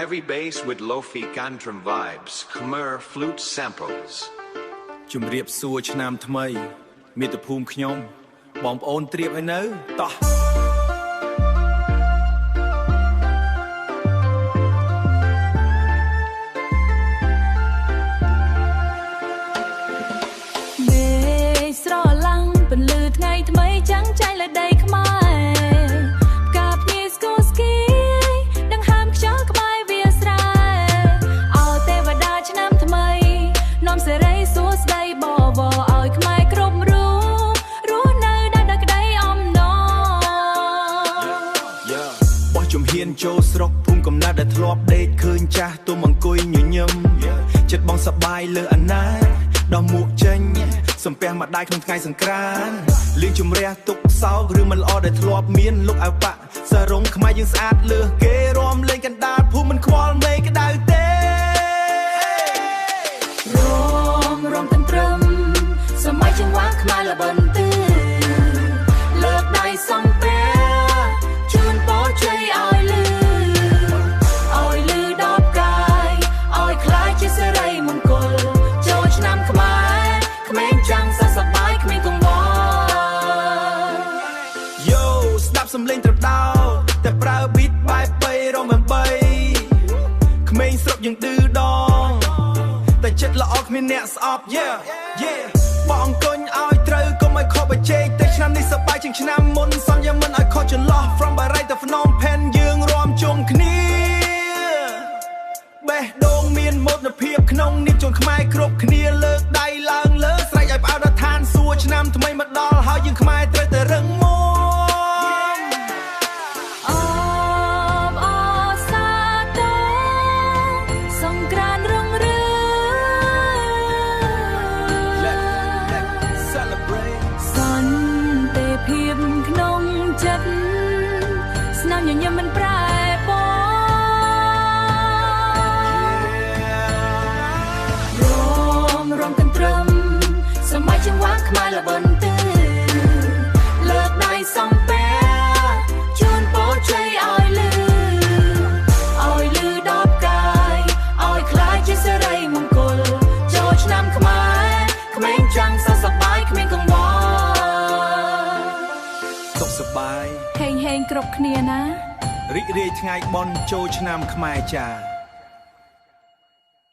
Every bass with lo-fi Gantram vibes, Khmer flute samples. ជំរាបសួរឆ្នាំថ្មីមាតុភូមិខ្ញុំបងប្អូនត្រៀមឲ្យនៅតោះស្រឡាំងពន្លឺថ្ងៃថ្មីចាំងចែងលើដីខ្មែរផ្កាភ្ញីស្គូស្គីដង្ហើមខ្យល់ក្បែរវាស្រែអោទេវតាឆ្នាំថ្មីនាំសេរីសួស្ដីបបឲ្យខ្មែរគ្រប់រូបរស់នៅដោយក្តីអំណរបោះជំហានចូលស្រុកភូមិកំណើតដែលធ្លាប់ដេកឃើញចាស់ទុំអង្គុយញញឹមចិត្តបងសប្បាយលើអាណាដោះមួកចេញសំពះម្ដាយក្នុងថ្ងៃសង្ក្រាន្តលៀងជំរះទុកសោកឬមិនល្អដែលធ្លាប់មានលោកអវៈសារងខ្មែរយើងស្អាតលើសគេរំលេងកណ្ដាលភូមិមិនខ្វល់មេក្តៅទេរំទាំងត្រឹមសម័យជាងវ៉ាខ្មែរល្បិនទេលើកដៃសំពះជូនពរជ័យឲ្យលឺដល់កាយឲ្យខ្លាចជាសិរីមង្គលចូលឆ្នាំខ្មែរក្មេងចាំងសប្បាយគ្មានកង្វល់យោស្ដាប់សំឡេងត្រដោតែប្រើ beat បែបបីរំបីក្មេងស្រុកយើងឌឺដងតែចិត្តល្អគ្មានអ្នកស្អប់ បងអង្គុញឲ្យត្រូវកុំឲ្យខុសបច្ចេកតែឆ្នាំនេះសប្បាយជាងឆ្នាំមុនសន្យាមិនឲ្យខុសចន្លោះ from បារីទៅភ្នំពេញយើងរួមជុំគ្នាបេះដូងមានមោទនភាពក្នុងនាមជនខ្មែរគ្រប់គ្នាលើកដៃឡើងលើស្រែកឲ្យផ្អើលដល់ឋានសួគ៌ឆ្នាំថ្មីមកដល់ហើយយើងខ្មែរត្រូវតែរឹងមាំសង្ក្រាន្តរុងរឿងសន្តិភាពក្នុងចិត្តស្នាមញញឹមមិនប្រែបរំទាំងត្រឹមសម័យជាងវ៉ាខ្មែរល្បិនទេលើកដៃសំពះជូនពរជ័យឲ្យលឺដល់កាយឲ្យខ្លាចជាសិរីមង្គលចូលឆ្នាំខ្មែរក្មេងចាំងសប្បាយគ្មានកង្វល់សុខសប្បាយហេងគ្រប់គ្នាណារីករាយថ្ងៃបុណ្យចូលឆ្នាំខ្មែរចា